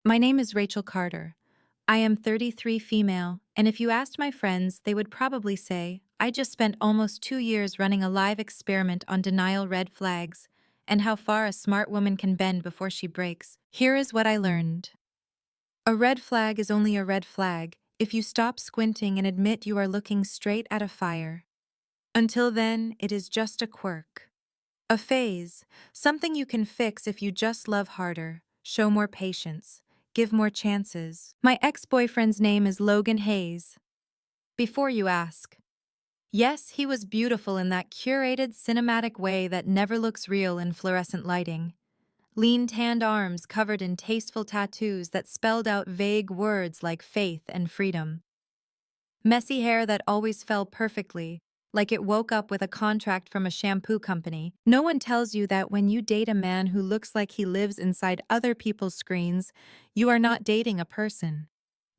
My name is Rachel Carter. I am 33 female, and if you asked my friends, they would probably say, I just spent almost 2 years running a live experiment on denial red flags and how far a smart woman can bend before she breaks. Here is what I learned. A red flag is only a red flag if you stop squinting and admit you are looking straight at a fire. Until then, it is just a quirk. A phase, something you can fix if you just love harder, show more patience, give more chances. My ex-boyfriend's name is Logan Hayes. Before you ask. Yes, he was beautiful in that curated cinematic way that never looks real in fluorescent lighting. Lean tanned arms covered in tasteful tattoos that spelled out vague words like faith and freedom. Messy hair that always fell perfectly, like it woke up with a contract from a shampoo company. No one tells you that when you date a man who looks like he lives inside other people's screens, you are not dating a person.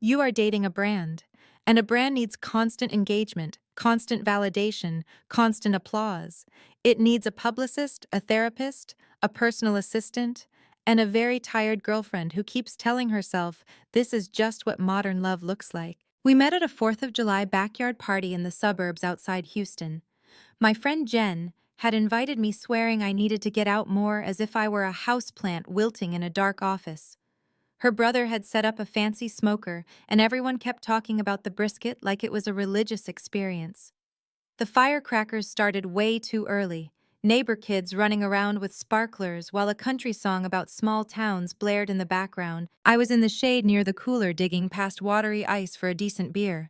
You are dating a brand. And a brand needs constant engagement, constant validation, constant applause. It needs a publicist, a therapist, a personal assistant, and a very tired girlfriend who keeps telling herself this is just what modern love looks like. We met at a 4th of July backyard party in the suburbs outside Houston. My friend Jen had invited me, swearing I needed to get out more, as if I were a houseplant wilting in a dark office. Her brother had set up a fancy smoker, and everyone kept talking about the brisket like it was a religious experience. The firecrackers started way too early, neighbor kids running around with sparklers while a country song about small towns blared in the background. I was in the shade near the cooler digging past watery ice for a decent beer.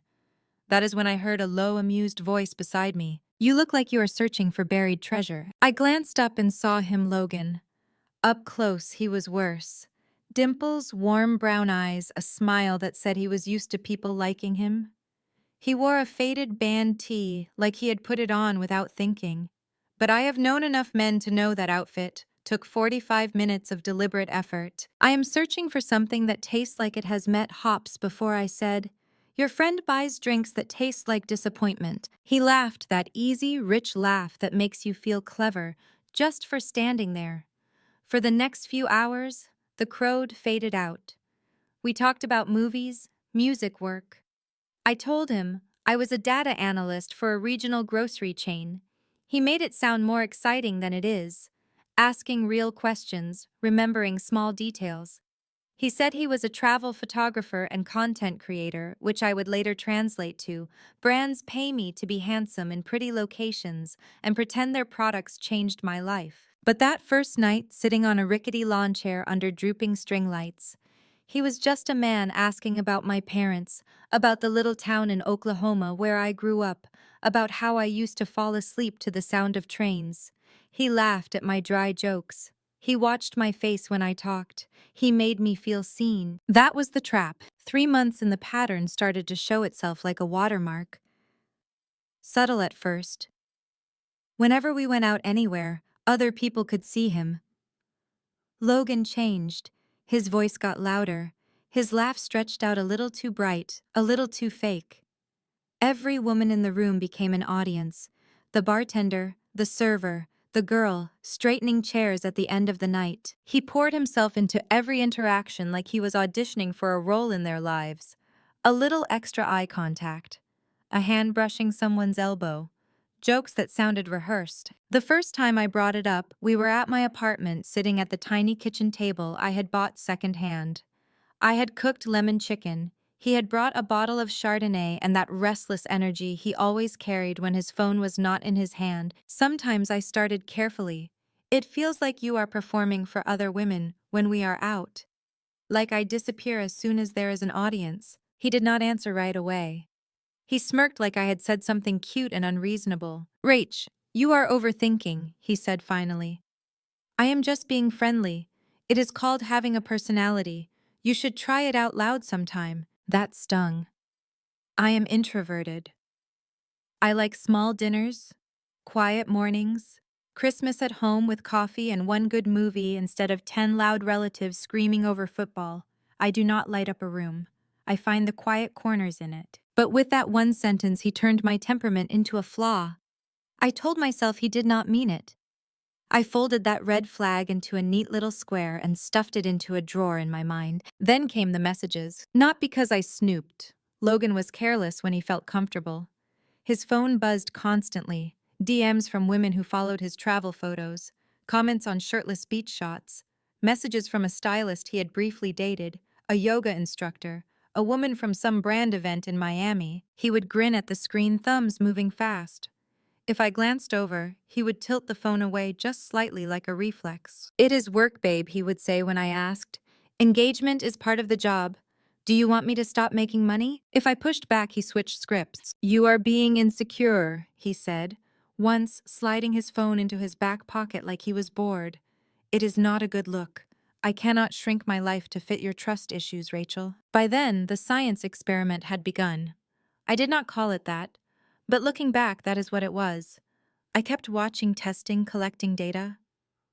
That is when I heard a low, amused voice beside me. You look like you are searching for buried treasure. I glanced up and saw him, Logan. Up close, he was worse. Dimples, warm brown eyes, a smile that said he was used to people liking him. He wore a faded band tee, like he had put it on without thinking. But I have known enough men to know that outfit took 45 minutes of deliberate effort. I am searching for something that tastes like it has met hops before I said, your friend buys drinks that taste like disappointment. He laughed, that easy, rich laugh that makes you feel clever just for standing there. For the next few hours, the crowd faded out. We talked about movies, music work. I told him I was a data analyst for a regional grocery chain. He made it sound more exciting than it is, asking real questions, remembering small details. He said he was a travel photographer and content creator, which I would later translate to, brands pay me to be handsome in pretty locations and pretend their products changed my life. But that first night, sitting on a rickety lawn chair under drooping string lights, he was just a man asking about my parents, about the little town in Oklahoma where I grew up, about how I used to fall asleep to the sound of trains. He laughed at my dry jokes. He watched my face when I talked. He made me feel seen. That was the trap. 3 months and the pattern started to show itself like a watermark. Subtle at first. Whenever we went out anywhere, other people could see him. Logan changed. His voice got louder. His laugh stretched out a little too bright, a little too fake. Every woman in the room became an audience. The bartender, the server, the girl, straightening chairs at the end of the night. He poured himself into every interaction like he was auditioning for a role in their lives. A little extra eye contact. A hand brushing someone's elbow. Jokes that sounded rehearsed. The first time I brought it up, we were at my apartment sitting at the tiny kitchen table I had bought secondhand. I had cooked lemon chicken. He had brought a bottle of Chardonnay and that restless energy he always carried when his phone was not in his hand. Sometimes I started carefully. It feels like you are performing for other women when we are out. Like I disappear as soon as there is an audience. He did not answer right away. He smirked like I had said something cute and unreasonable. Rach, you are overthinking, he said finally. I am just being friendly. It is called having a personality. You should try it out loud sometime. That stung. I am introverted. I like small dinners, quiet mornings, Christmas at home with coffee and one good movie instead of 10 loud relatives screaming over football. I do not light up a room. I find the quiet corners in it. But with that one sentence, he turned my temperament into a flaw. I told myself he did not mean it. I folded that red flag into a neat little square and stuffed it into a drawer in my mind. Then came the messages. Not because I snooped. Logan was careless when he felt comfortable. His phone buzzed constantly, DMs from women who followed his travel photos, comments on shirtless beach shots, messages from a stylist he had briefly dated, a yoga instructor, a woman from some brand event in Miami. He would grin at the screen, thumbs moving fast. If I glanced over, he would tilt the phone away just slightly like a reflex. "It is work, babe," he would say when I asked. "Engagement is part of the job. Do you want me to stop making money?" If I pushed back, he switched scripts. "You are being insecure," he said, once sliding his phone into his back pocket like he was bored. "It is not a good look. I cannot shrink my life to fit your trust issues, Rachel." By then, the science experiment had begun. I did not call it that, but looking back, that is what it was. I kept watching, testing, collecting data,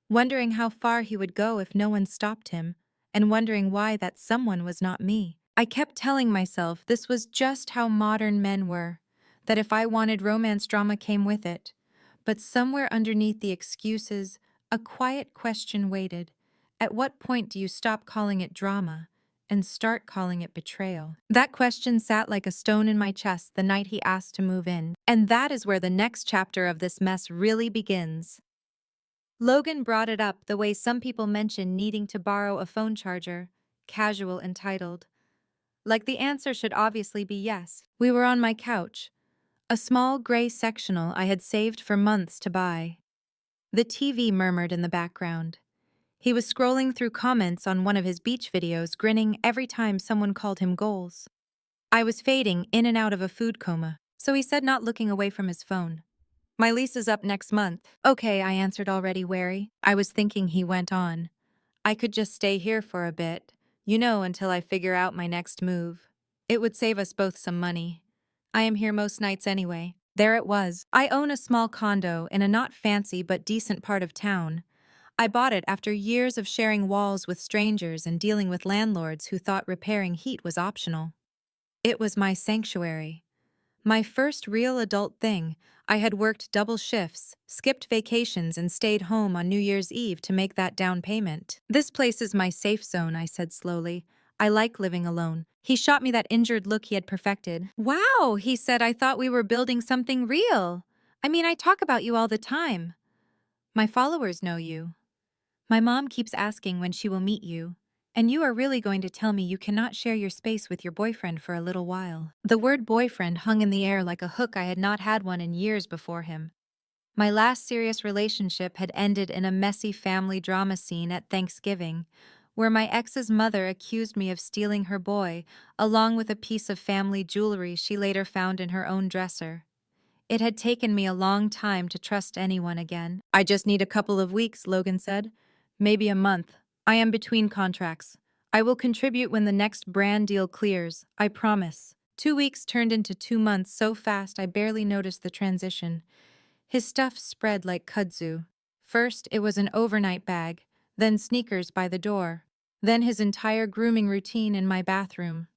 wondering how far he would go if no one stopped him, and wondering why that someone was not me. I kept telling myself this was just how modern men were, that if I wanted romance, drama came with it. But somewhere underneath the excuses, a quiet question waited. At what point do you stop calling it drama and start calling it betrayal? That question sat like a stone in my chest the night he asked to move in. And that is where the next chapter of this mess really begins. Logan brought it up the way some people mention needing to borrow a phone charger, casual, entitled. Like the answer should obviously be yes. We were on my couch, a small gray sectional I had saved for months to buy. The TV murmured in the background. He was scrolling through comments on one of his beach videos, grinning every time someone called him goals. I was fading in and out of a food coma, so he said, not looking away from his phone, "My lease is up next month." "Okay," I answered, already wary. I was thinking, he went on, "I could just stay here for a bit, until I figure out my next move. It would save us both some money. I am here most nights anyway." There it was. I own a small condo in a not fancy but decent part of town. I bought it after years of sharing walls with strangers and dealing with landlords who thought repairing heat was optional. It was my sanctuary. My first real adult thing. I had worked double shifts, skipped vacations, and stayed home on New Year's Eve to make that down payment. "This place is my safe zone," I said slowly. "I like living alone." He shot me that injured look he had perfected. "Wow," he said, "I thought we were building something real. I mean, I talk about you all the time. My followers know you. My mom keeps asking when she will meet you. And you are really going to tell me you cannot share your space with your boyfriend for a little while?" The word boyfriend hung in the air like a hook. I had not had one in years before him. My last serious relationship had ended in a messy family drama scene at Thanksgiving, where my ex's mother accused me of stealing her boy, along with a piece of family jewelry she later found in her own dresser. It had taken me a long time to trust anyone again. "I just need a couple of weeks," Logan said. "Maybe a month. I am between contracts. I will contribute when the next brand deal clears, I promise." 2 weeks turned into 2 months so fast I barely noticed the transition. His stuff spread like kudzu. First, it was an overnight bag, then sneakers by the door, then his entire grooming routine in my bathroom.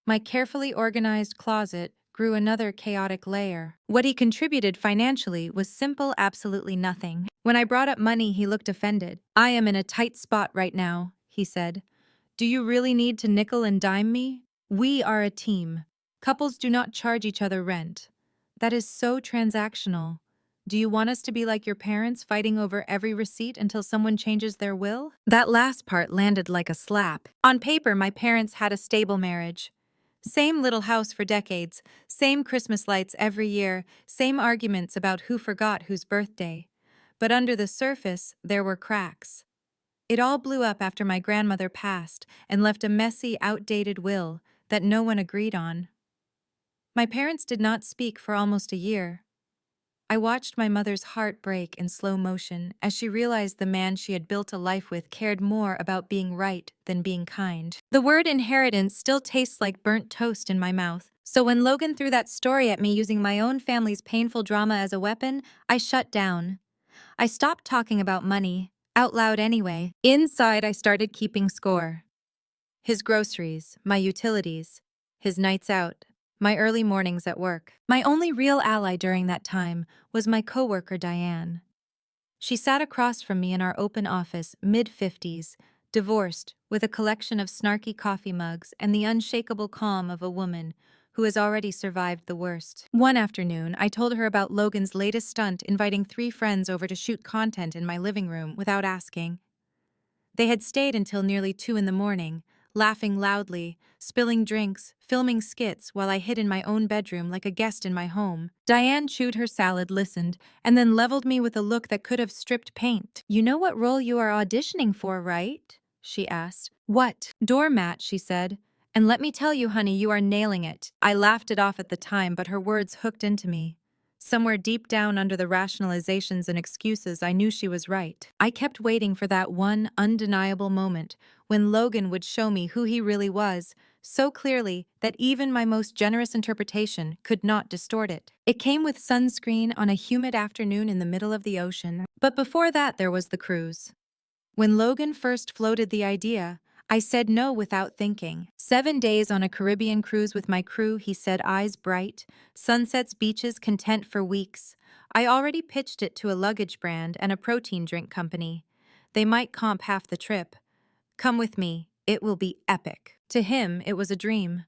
My carefully organized closet grew another chaotic layer. What he contributed financially was simple, absolutely nothing. When I brought up money, he looked offended. "I am in a tight spot right now," he said. "Do you really need to nickel and dime me? We are a team. Couples do not charge each other rent. That is so transactional. Do you want us to be like your parents, fighting over every receipt until someone changes their will?" That last part landed like a slap. On paper, my parents had a stable marriage. Same little house for decades, same Christmas lights every year, same arguments about who forgot whose birthday. But under the surface, there were cracks. It all blew up after my grandmother passed and left a messy, outdated will that no one agreed on. My parents did not speak for almost a year. I watched my mother's heart break in slow motion as she realized the man she had built a life with cared more about being right than being kind. The word inheritance still tastes like burnt toast in my mouth, so when Logan threw that story at me using my own family's painful drama as a weapon, I shut down. I stopped talking about money, out loud anyway. Inside, I started keeping score. His groceries, my utilities, his nights out, my early mornings at work. My only real ally during that time was my coworker Diane. She sat across from me in our open office, mid-50s, divorced, with a collection of snarky coffee mugs and the unshakable calm of a woman who has already survived the worst. One afternoon, I told her about Logan's latest stunt, inviting 3 friends over to shoot content in my living room without asking. They had stayed until nearly 2 in the morning, laughing loudly, spilling drinks, filming skits while I hid in my own bedroom like a guest in my home. Diane chewed her salad, listened, and then leveled me with a look that could have stripped paint. "You know what role you are auditioning for, right?" she asked. "What?" "Doormat," she said. "And let me tell you, honey, you are nailing it." I laughed it off at the time, but her words hooked into me. Somewhere deep down under the rationalizations and excuses, I knew she was right. I kept waiting for that one undeniable moment when Logan would show me who he really was, so clearly that even my most generous interpretation could not distort it. It came with sunscreen on a humid afternoon in the middle of the ocean. But before that, there was the cruise. When Logan first floated the idea, I said no without thinking. 7 days on a Caribbean cruise with my crew, he said, eyes bright, sunsets, beaches, content for weeks. I already pitched it to a luggage brand and a protein drink company. They might comp half the trip. "Come with me, it will be epic." To him, it was a dream.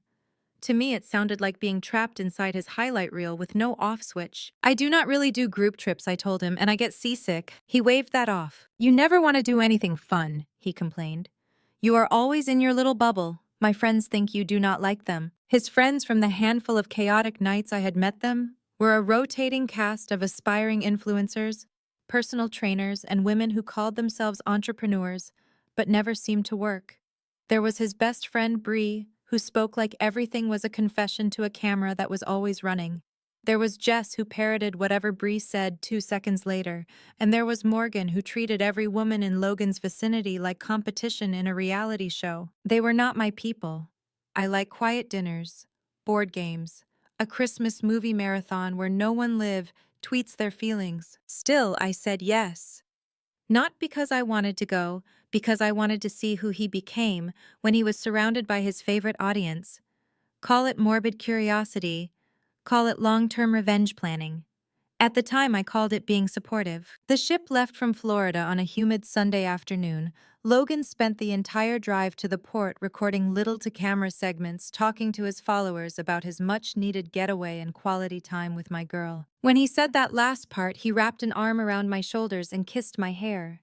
To me, it sounded like being trapped inside his highlight reel with no off switch. "I do not really do group trips," I told him, "and I get seasick." He waved that off. "You never want to do anything fun," he complained. "You are always in your little bubble. My friends think you do not like them." His friends, from the handful of chaotic nights I had met them, were a rotating cast of aspiring influencers, personal trainers, and women who called themselves entrepreneurs, but never seemed to work. There was his best friend, Bree, who spoke like everything was a confession to a camera that was always running. There was Jess, who parroted whatever Bree said 2 seconds later, and there was Morgan, who treated every woman in Logan's vicinity like competition in a reality show. They were not my people. I like quiet dinners, board games, a Christmas movie marathon where no one tweets their feelings. Still, I said yes. Not because I wanted to go, because I wanted to see who he became when he was surrounded by his favorite audience. Call it morbid curiosity, call it long-term revenge planning. At the time, I called it being supportive. The ship left from Florida on a humid Sunday afternoon. Logan spent the entire drive to the port recording little-to-camera segments, talking to his followers about his much-needed getaway and quality time with my girl. When he said that last part, he wrapped an arm around my shoulders and kissed my hair.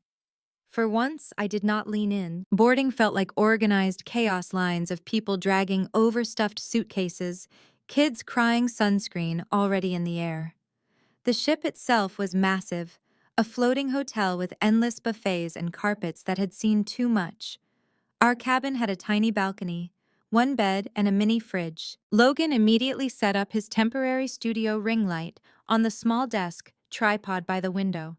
For once, I did not lean in. Boarding felt like organized chaos, lines of people dragging overstuffed suitcases, kids crying, sunscreen already in the air. The ship itself was massive, a floating hotel with endless buffets and carpets that had seen too much. Our cabin had a tiny balcony, one bed, and a mini fridge. Logan immediately set up his temporary studio ring light on the small desk tripod by the window.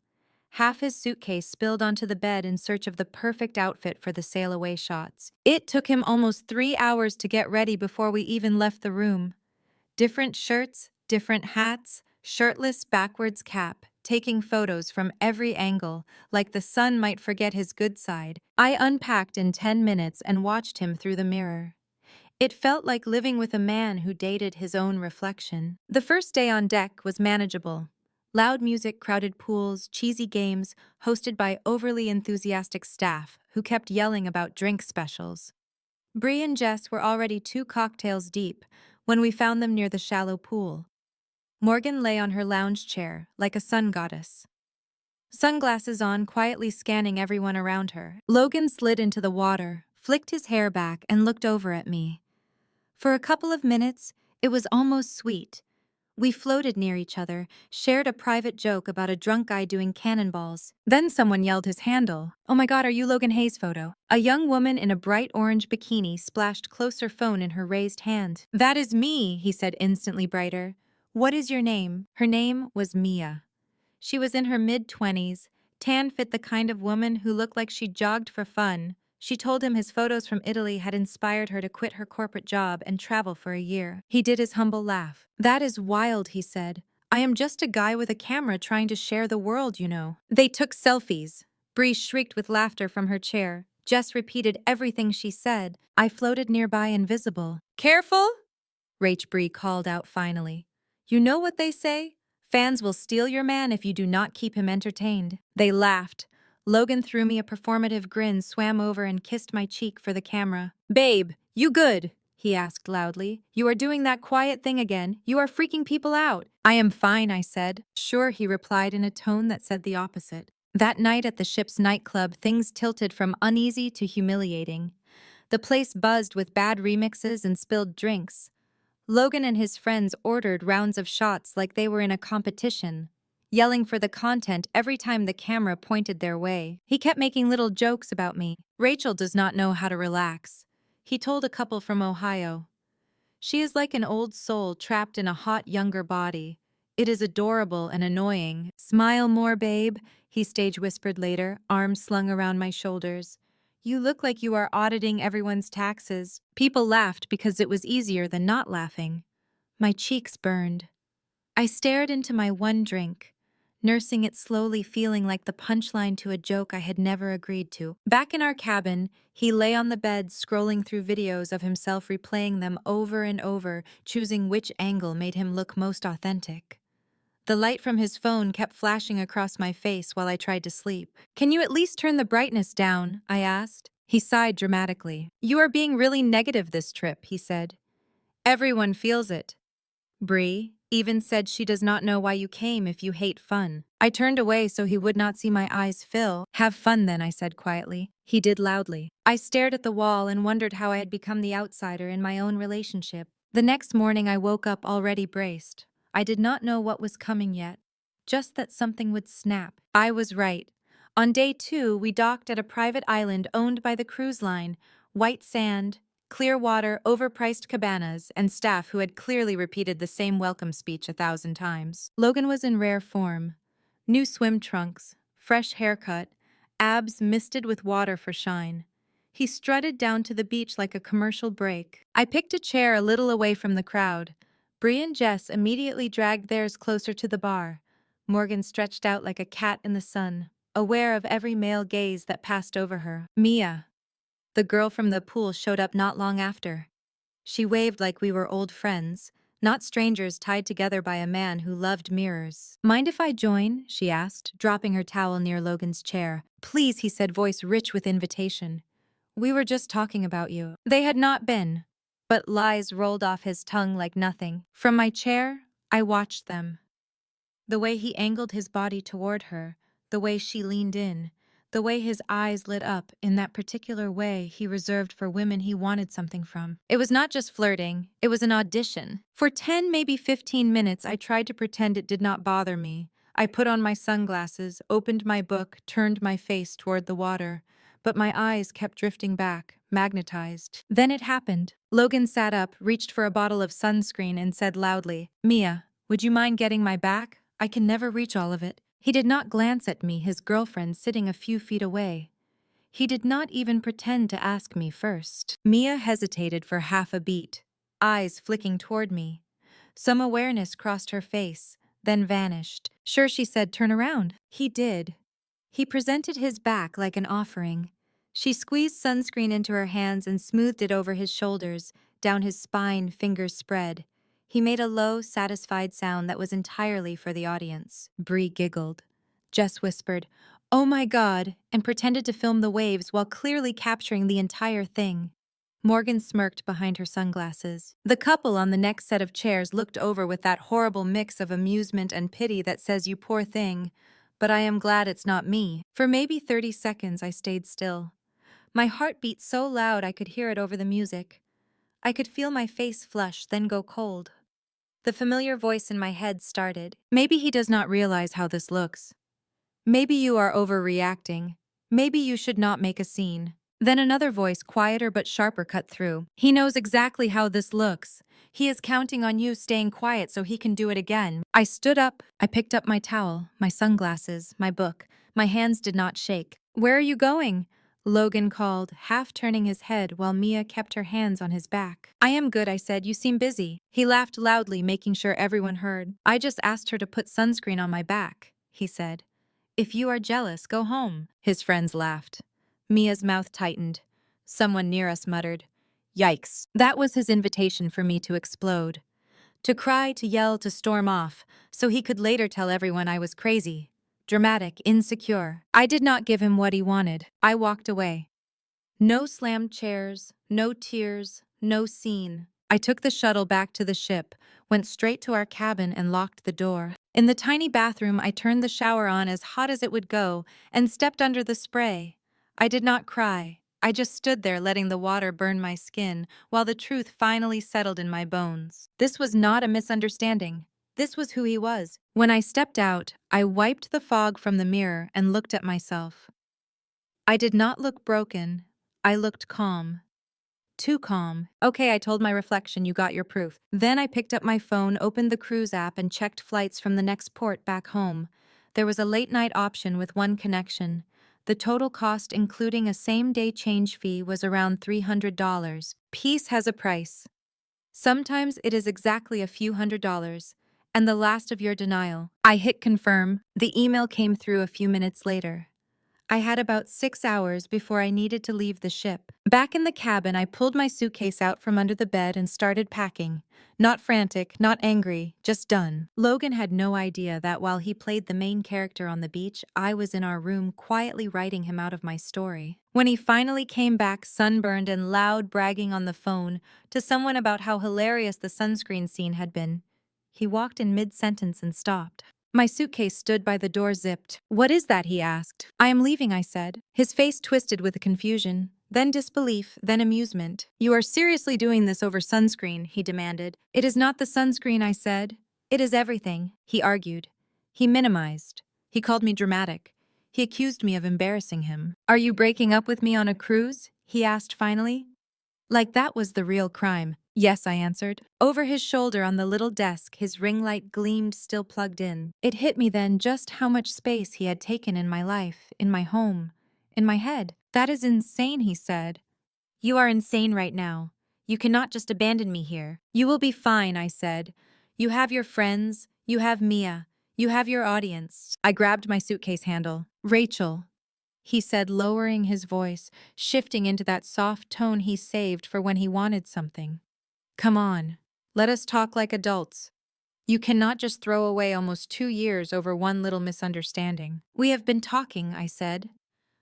Half his suitcase spilled onto the bed in search of the perfect outfit for the sail-away shots. It took him almost 3 hours to get ready before we even left the room. Different shirts, different hats, shirtless backwards cap, taking photos from every angle, like the sun might forget his good side. I unpacked in 10 minutes and watched him through the mirror. It felt like living with a man who dated his own reflection. The first day on deck was manageable. Loud music, crowded pools, cheesy games, hosted by overly enthusiastic staff who kept yelling about drink specials. Bree and Jess were already 2 cocktails deep when we found them near the shallow pool. Morgan lay on her lounge chair, like a sun goddess. Sunglasses on, quietly scanning everyone around her. Logan slid into the water, flicked his hair back, and looked over at me. For a couple of minutes, it was almost sweet. We floated near each other, shared a private joke about a drunk guy doing cannonballs. Then someone yelled his handle. "Oh my God, are you Logan Hayes' photo?" A young woman in a bright orange bikini splashed close, her phone in her raised hand. "That is me," he said, instantly brighter. "What is your name?" Her name was Mia. She was in her mid-20s, tan, fit, the kind of woman who looked like she jogged for fun. She told him his photos from Italy had inspired her to quit her corporate job and travel for a year. He did his humble laugh. "That is wild," he said. "I am just a guy with a camera trying to share the world, you know." They took selfies. Bree shrieked with laughter from her chair. Jess repeated everything she said. I floated nearby, invisible. "Careful!" Bree called out finally. "You know what they say? Fans will steal your man if you do not keep him entertained. They laughed. Logan threw me a performative grin, swam over and kissed my cheek for the camera. Babe, you good? He asked loudly. You are doing that quiet thing again. You are freaking people out. I am fine, I said. Sure, he replied in a tone that said the opposite. That night at the ship's nightclub, things tilted from uneasy to humiliating. The place buzzed with bad remixes and spilled drinks. Logan and his friends ordered rounds of shots like they were in a competition, yelling for the content every time the camera pointed their way. He kept making little jokes about me. Rachel does not know how to relax, he told a couple from Ohio. She is like an old soul trapped in a hot younger body. It is adorable and annoying. Smile more, babe, he stage whispered later, arms slung around my shoulders. You look like you are auditing everyone's taxes. People laughed because it was easier than not laughing. My cheeks burned. I stared into my one drink, nursing it slowly, feeling like the punchline to a joke I had never agreed to. Back in our cabin, he lay on the bed scrolling through videos of himself, replaying them over and over, choosing which angle made him look most authentic. The light from his phone kept flashing across my face while I tried to sleep. Can you at least turn the brightness down? I asked. He sighed dramatically. You are being really negative this trip, he said. Everyone feels it. Bree even said she does not know why you came if you hate fun. I turned away so he would not see my eyes fill. Have fun then, I said quietly. He did loudly. I stared at the wall and wondered how I had become the outsider in my own relationship. The next morning I woke up already braced. I did not know what was coming yet, just that something would snap. I was right. On day 2, we docked at a private island owned by the cruise line. White sand, clear water, overpriced cabanas, and staff who had clearly repeated the same welcome speech 1,000 times. Logan was in rare form. New swim trunks, fresh haircut, abs misted with water for shine. He strutted down to the beach like a commercial break. I picked a chair a little away from the crowd. Bree and Jess immediately dragged theirs closer to the bar. Morgan stretched out like a cat in the sun, aware of every male gaze that passed over her. Mia, the girl from the pool, showed up not long after. She waved like we were old friends, not strangers tied together by a man who loved mirrors. Mind if I join? She asked, dropping her towel near Logan's chair. Please, he said, voice rich with invitation. We were just talking about you. They had not been, but lies rolled off his tongue like nothing. From my chair, I watched them. The way he angled his body toward her, the way she leaned in, the way his eyes lit up in that particular way he reserved for women he wanted something from. It was not just flirting, it was an audition. For 10, maybe 15 minutes, I tried to pretend it did not bother me. I put on my sunglasses, opened my book, turned my face toward the water. But my eyes kept drifting back, magnetized. Then it happened. Logan sat up, reached for a bottle of sunscreen, and said loudly, Mia, would you mind getting my back? I can never reach all of it. He did not glance at me, his girlfriend sitting a few feet away. He did not even pretend to ask me first. Mia hesitated for half a beat, eyes flicking toward me. Some awareness crossed her face, then vanished. Sure, she said, turn around. He did. He presented his back like an offering. She squeezed sunscreen into her hands and smoothed it over his shoulders, down his spine, fingers spread. He made a low, satisfied sound that was entirely for the audience. Bree giggled. Jess whispered, "Oh my God," and pretended to film the waves while clearly capturing the entire thing. Morgan smirked behind her sunglasses. The couple on the next set of chairs looked over with that horrible mix of amusement and pity that says, you poor thing. But I am glad it's not me. For maybe 30 seconds I stayed still. My heart beat so loud I could hear it over the music. I could feel my face flush, then go cold. The familiar voice in my head started. Maybe he does not realize how this looks. Maybe you are overreacting. Maybe you should not make a scene. Then another voice, quieter but sharper, cut through. He knows exactly how this looks. He is counting on you staying quiet so he can do it again. I stood up. I picked up my towel, my sunglasses, my book. My hands did not shake. Where are you going? Logan called, half turning his head while Mia kept her hands on his back. I am good, I said. You seem busy. He laughed loudly, making sure everyone heard. I just asked her to put sunscreen on my back, he said. If you are jealous, go home. His friends laughed. Mia's mouth tightened. Someone near us muttered, Yikes. That was his invitation for me to explode. To cry, to yell, to storm off, so he could later tell everyone I was crazy, dramatic, insecure. I did not give him what he wanted. I walked away. No slammed chairs, no tears, no scene. I took the shuttle back to the ship, went straight to our cabin and locked the door. In the tiny bathroom, I turned the shower on as hot as it would go and stepped under the spray. I did not cry. I just stood there letting the water burn my skin while the truth finally settled in my bones. This was not a misunderstanding. This was who he was. When I stepped out, I wiped the fog from the mirror and looked at myself. I did not look broken. I looked calm. Too calm. Okay, I told my reflection, you got your proof. Then I picked up my phone, opened the cruise app, and checked flights from the next port back home. There was a late-night option with one connection. The total cost, including a same-day change fee, was around $300. Peace has a price. Sometimes it is exactly a few $100s. And the last of your denial. I hit confirm. The email came through a few minutes later. I had about 6 hours before I needed to leave the ship. Back in the cabin, I pulled my suitcase out from under the bed and started packing. Not frantic, not angry, just done. Logan had no idea that while he played the main character on the beach, I was in our room quietly writing him out of my story. When he finally came back, sunburned and loud, bragging on the phone to someone about how hilarious the sunscreen scene had been, he walked in mid-sentence and stopped. My suitcase stood by the door zipped. What is that? He asked. I am leaving, I said. His face twisted with confusion, then disbelief, then amusement. You are seriously doing this over sunscreen? He demanded. It is not the sunscreen, I said. It is everything, he argued. He minimized. He called me dramatic. He accused me of embarrassing him. Are you breaking up with me on a cruise? He asked finally. Like that was the real crime. Yes, I answered. Over his shoulder on the little desk, his ring light gleamed, still plugged in. It hit me then just how much space he had taken in my life, in my home, in my head. That is insane, he said. You are insane right now. You cannot just abandon me here. You will be fine, I said. You have your friends. You have Mia. You have your audience. I grabbed my suitcase handle. Rachel, he said, lowering his voice, shifting into that soft tone he saved for when he wanted something. Come on, let us talk like adults. You cannot just throw away almost 2 years over one little misunderstanding. We have been talking, I said.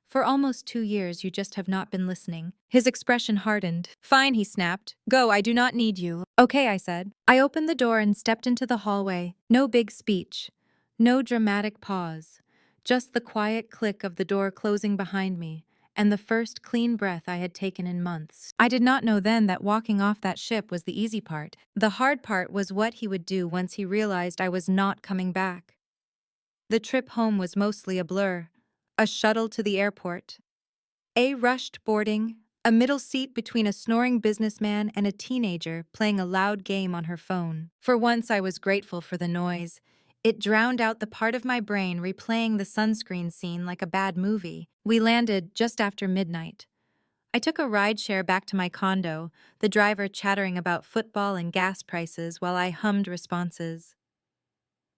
For almost 2 years, you just have not been listening. His expression hardened. Fine, he snapped. Go, I do not need you. Okay, I said. I opened the door and stepped into the hallway. No big speech. No dramatic pause. Just the quiet click of the door closing behind me, and the first clean breath I had taken in months. I did not know then that walking off that ship was the easy part. The hard part was what he would do once he realized I was not coming back. The trip home was mostly a blur. A shuttle to the airport. A rushed boarding, a middle seat between a snoring businessman and a teenager playing a loud game on her phone. For once I was grateful for the noise. It drowned out the part of my brain replaying the sunscreen scene like a bad movie. We landed just after midnight. I took a rideshare back to my condo, the driver chattering about football and gas prices while I hummed responses.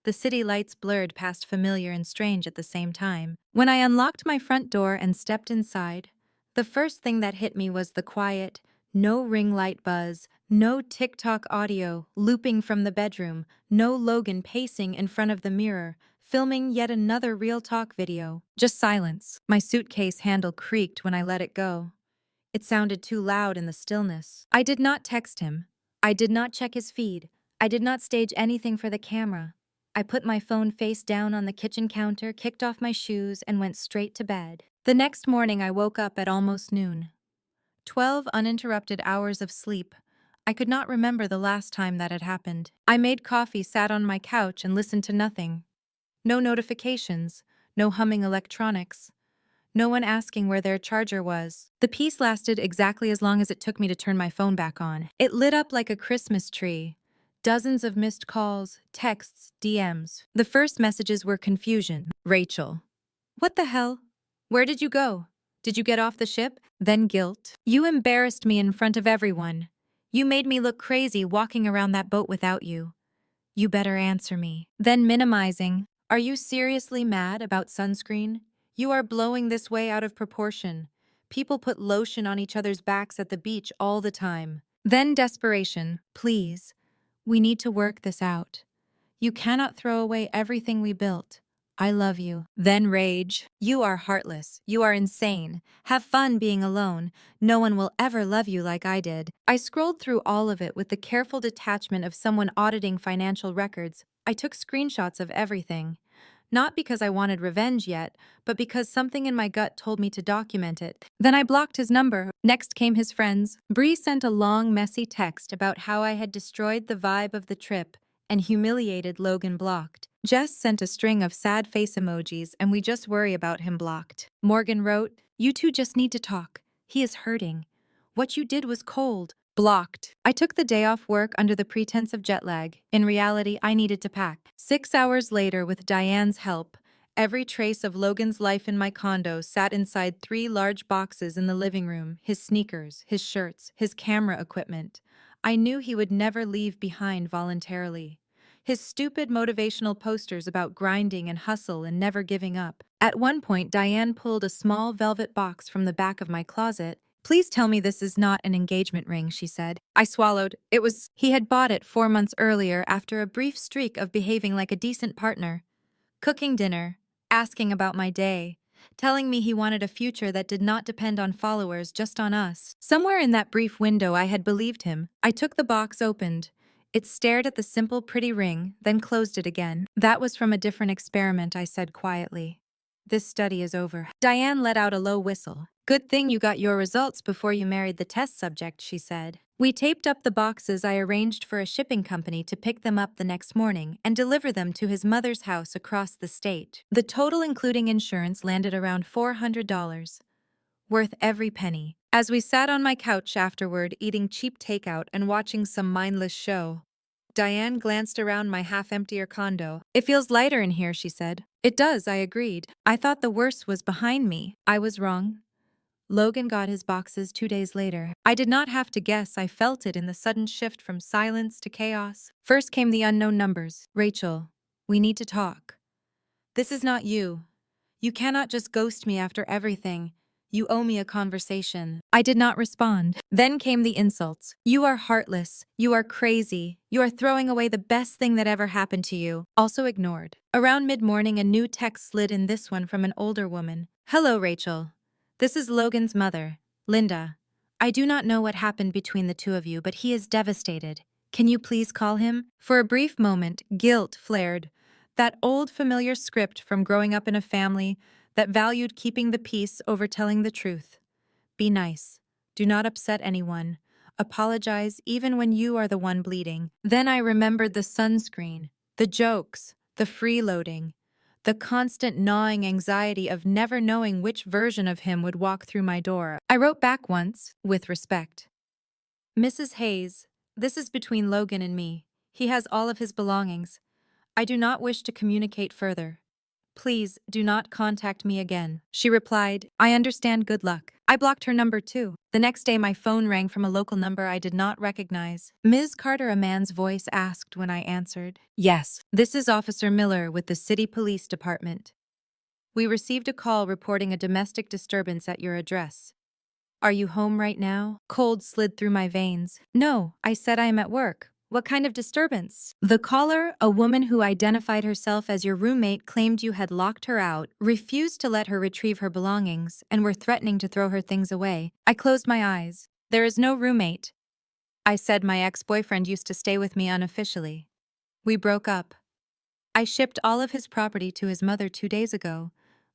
The city lights blurred past familiar and strange at the same time. When I unlocked my front door and stepped inside, the first thing that hit me was the quiet, no ring light buzz, no TikTok audio looping from the bedroom, no Logan pacing in front of the mirror, filming yet another real talk video. Just silence. My suitcase handle creaked when I let it go. It sounded too loud in the stillness. I did not text him. I did not check his feed. I did not stage anything for the camera. I put my phone face down on the kitchen counter, kicked off my shoes, and went straight to bed. The next morning, I woke up at almost noon. 12 uninterrupted hours of sleep. I could not remember the last time that had happened. I made coffee, sat on my couch, and listened to nothing. No notifications, no humming electronics. No one asking where their charger was. The peace lasted exactly as long as it took me to turn my phone back on. It lit up like a Christmas tree. Dozens of missed calls, texts, DMs. The first messages were confusion. Rachel. What the hell? Where did you go? Did you get off the ship? Then guilt. You embarrassed me in front of everyone. You made me look crazy walking around that boat without you. You better answer me. Then minimizing. Are you seriously mad about sunscreen? You are blowing this way out of proportion. People put lotion on each other's backs at the beach all the time. Then desperation. Please. We need to work this out. You cannot throw away everything we built. I love you. Then rage. You are heartless. You are insane. Have fun being alone. No one will ever love you like I did. I scrolled through all of it with the careful detachment of someone auditing financial records. I took screenshots of everything. Not because I wanted revenge yet, but because something in my gut told me to document it. Then I blocked his number. Next came his friends. Bree sent a long, messy text about how I had destroyed the vibe of the trip and humiliated Logan blocked. Jess sent a string of sad face emojis and we just worry about him blocked. Morgan wrote, "You two just need to talk. He is hurting. What you did was cold." Blocked. I took the day off work under the pretense of jet lag. In reality, I needed to pack. 6 hours later, with Diane's help, every trace of Logan's life in my condo sat inside 3 large boxes in the living room: his sneakers, his shirts, his camera equipment. I knew he would never leave behind voluntarily. His stupid motivational posters about grinding and hustle and never giving up. At one point, Diane pulled a small velvet box from the back of my closet. "Please tell me this is not an engagement ring," she said. I swallowed. It was. He had bought it 4 months earlier after a brief streak of behaving like a decent partner. Cooking dinner, asking about my day, telling me he wanted a future that did not depend on followers, just on us. Somewhere in that brief window I had believed him. I took the box, opened. It stared at the simple, pretty ring, then closed it again. "That was from a different experiment," I said quietly. "This study is over." Diane let out a low whistle. "Good thing you got your results before you married the test subject," she said. We taped up the boxes. I arranged for a shipping company to pick them up the next morning and deliver them to his mother's house across the state. The total, including insurance, landed around $400. Worth every penny. As we sat on my couch afterward, eating cheap takeout and watching some mindless show, Diane glanced around my half-emptier condo. "It feels lighter in here," she said. "It does," I agreed. "I thought the worst was behind me." I was wrong. Logan got his boxes 2 days later. I did not have to guess. I felt it in the sudden shift from silence to chaos. First came the unknown numbers. "Rachel, we need to talk. This is not you. You cannot just ghost me after everything. You owe me a conversation." I did not respond. Then came the insults. "You are heartless. You are crazy. You are throwing away the best thing that ever happened to you." Also ignored. Around mid-morning, a new text slid in, this one from an older woman. "Hello, Rachel. This is Logan's mother, Linda. I do not know what happened between the two of you, but he is devastated. Can you please call him?" For a brief moment, guilt flared. That old familiar script from growing up in a family that valued keeping the peace over telling the truth. Be nice. Do not upset anyone. Apologize even when you are the one bleeding. Then I remembered the sunscreen, the jokes, the freeloading, the constant gnawing anxiety of never knowing which version of him would walk through my door. I wrote back once, with respect. "Mrs. Hayes, this is between Logan and me. He has all of his belongings. I do not wish to communicate further. Please do not contact me again." She replied, "I understand, good luck." I blocked her number too. The next day my phone rang from a local number I did not recognize. "Ms. Carter," a man's voice asked when I answered. "Yes, this is Officer Miller with the City Police Department. We received a call reporting a domestic disturbance at your address. Are you home right now?" Cold slid through my veins. "No, I said I am at work. What kind of disturbance?" The caller, a woman who identified herself as your roommate, claimed you had locked her out, refused to let her retrieve her belongings, and were threatening to throw her things away. I closed my eyes. "There is no roommate. I said my ex-boyfriend used to stay with me unofficially. We broke up. I shipped all of his property to his mother 2 days ago.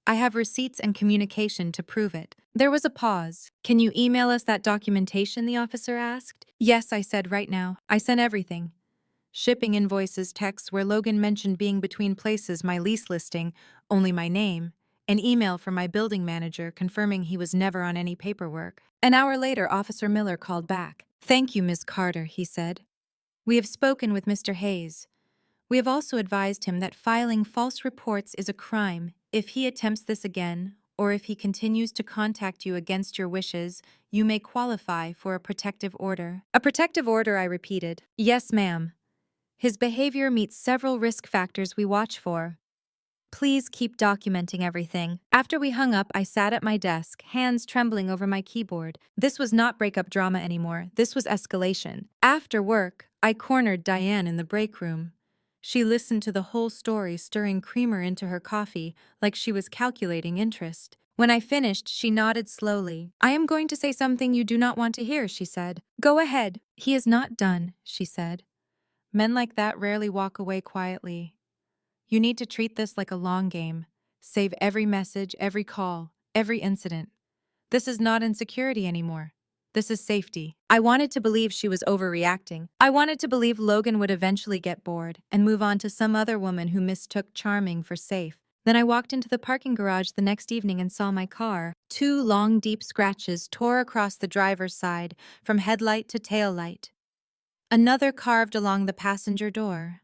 I have receipts and communication to prove it." There was a pause. "Can you email us that documentation?" the officer asked. "Yes," I said, "right now. I sent everything. Shipping invoices, texts where Logan mentioned being between places, my lease listing, only my name, an email from my building manager confirming he was never on any paperwork." An hour later, Officer Miller called back. "Thank you, Ms. Carter," he said. "We have spoken with Mr. Hayes. We have also advised him that filing false reports is a crime. If he attempts this again, or if he continues to contact you against your wishes, you may qualify for a protective order." "A protective order," I repeated. "Yes, ma'am. His behavior meets several risk factors we watch for. Please keep documenting everything. After we hung up, I sat at my desk, hands trembling over my keyboard. This was not breakup drama anymore. This was escalation. After work, I cornered Diane in the break room. She listened to the whole story, stirring creamer into her coffee like she was calculating interest. When I finished, she nodded slowly. I am going to say something you do not want to hear, she said. Go ahead. He is not done, she said. Men like that rarely walk away quietly. You need to treat this like a long game. Save every message, every call, every incident. This is not insecurity anymore. This is safety. I wanted to believe she was overreacting. I wanted to believe Logan would eventually get bored and move on to some other woman who mistook charming for safe. Then I walked into the parking garage the next evening and saw my car. 2 long, deep scratches tore across the driver's side, from headlight to tail light. Another carved along the passenger door.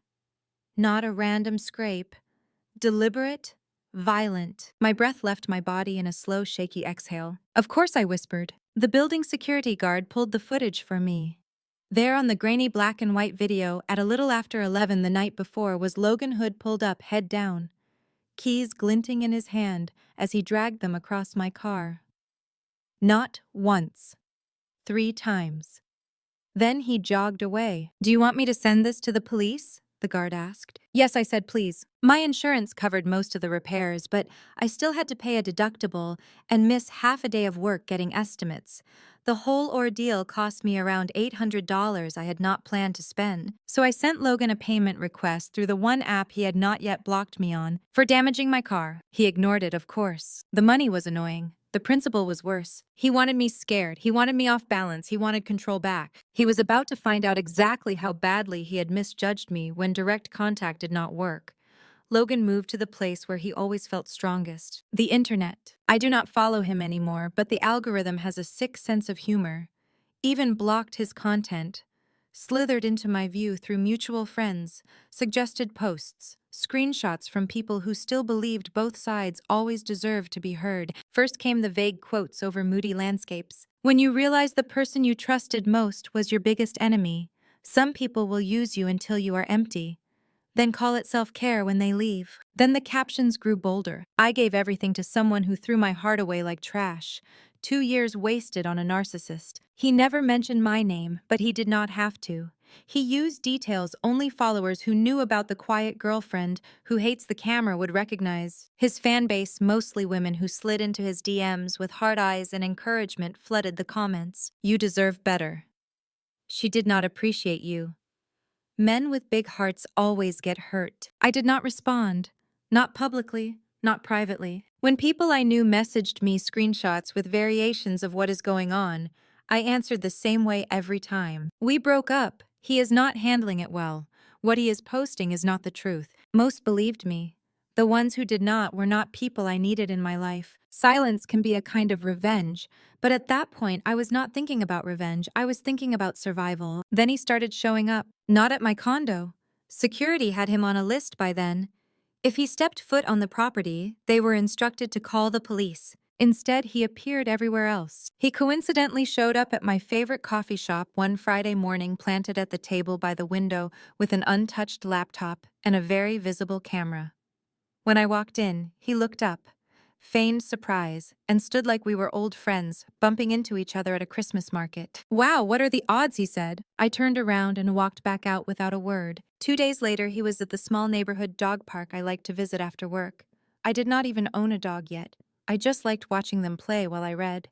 Not a random scrape. Deliberate, violent. My breath left my body in a slow, shaky exhale. Of course, I whispered. The building security guard pulled the footage for me. There on the grainy black and white video, at a little after 11 the night before, was Logan Hood pulled up, head down, keys glinting in his hand as he dragged them across my car. Not once. 3 times. Then he jogged away. Do you want me to send this to the police? The guard asked. Yes, I said, please. My insurance covered most of the repairs, but I still had to pay a deductible and miss half a day of work getting estimates. The whole ordeal cost me around $800 I had not planned to spend. So I sent Logan a payment request through the one app he had not yet blocked me on for damaging my car. He ignored it, of course. The money was annoying. The principal was worse. He wanted me scared. He wanted me off balance. He wanted control back. He was about to find out exactly how badly he had misjudged me when direct contact did not work. Logan moved to the place where he always felt strongest, the internet. I do not follow him anymore, but the algorithm has a sick sense of humor. Even blocked his content. Slithered into my view through mutual friends, suggested posts, screenshots from people who still believed both sides always deserved to be heard. First came the vague quotes over moody landscapes. When you realize the person you trusted most was your biggest enemy, some people will use you until you are empty. Then call it self-care when they leave. Then the captions grew bolder. I gave everything to someone who threw my heart away like trash. 2 years wasted on a narcissist. He never mentioned my name, but he did not have to. He used details only followers who knew about the quiet girlfriend who hates the camera would recognize. His fan base, mostly women who slid into his DMs with hard eyes and encouragement, flooded the comments. You deserve better. She did not appreciate you. Men with big hearts always get hurt. I did not respond. Not publicly, not privately. When people I knew messaged me screenshots with variations of what is going on, I answered the same way every time. We broke up. He is not handling it well. What he is posting is not the truth. Most believed me. The ones who did not were not people I needed in my life. Silence can be a kind of revenge, but at that point I was not thinking about revenge, I was thinking about survival. Then he started showing up, not at my condo. Security had him on a list by then. If he stepped foot on the property, they were instructed to call the police. Instead, he appeared everywhere else. He coincidentally showed up at my favorite coffee shop one Friday morning, planted at the table by the window with an untouched laptop and a very visible camera. When I walked in, he looked up, feigned surprise, and stood like we were old friends, bumping into each other at a Christmas market. Wow, what are the odds, he said. I turned around and walked back out without a word. 2 days later, he was at the small neighborhood dog park I liked to visit after work. I did not even own a dog yet. I just liked watching them play while I read.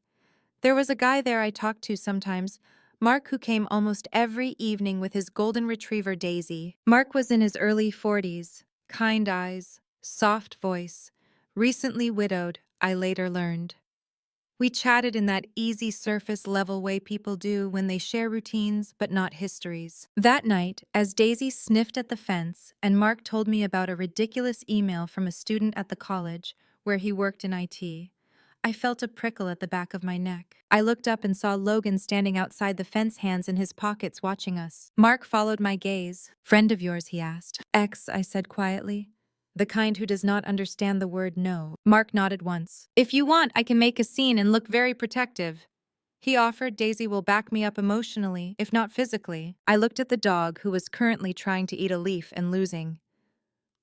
There was a guy there I talked to sometimes, Mark, who came almost every evening with his golden retriever Daisy. Mark was in his early 40s, kind eyes, soft voice, recently widowed, I later learned. We chatted in that easy surface-level way people do when they share routines but not histories. That night, as Daisy sniffed at the fence and Mark told me about a ridiculous email from a student at the college where he worked in IT, I felt a prickle at the back of my neck. I looked up and saw Logan standing outside the fence, hands in his pockets, watching us. Mark followed my gaze. Friend of yours, he asked. Ex, I said quietly. The kind who does not understand the word no. Mark nodded once. If you want, I can make a scene and look very protective. He offered. Daisy will back me up emotionally, if not physically. I looked at the dog, who was currently trying to eat a leaf and losing.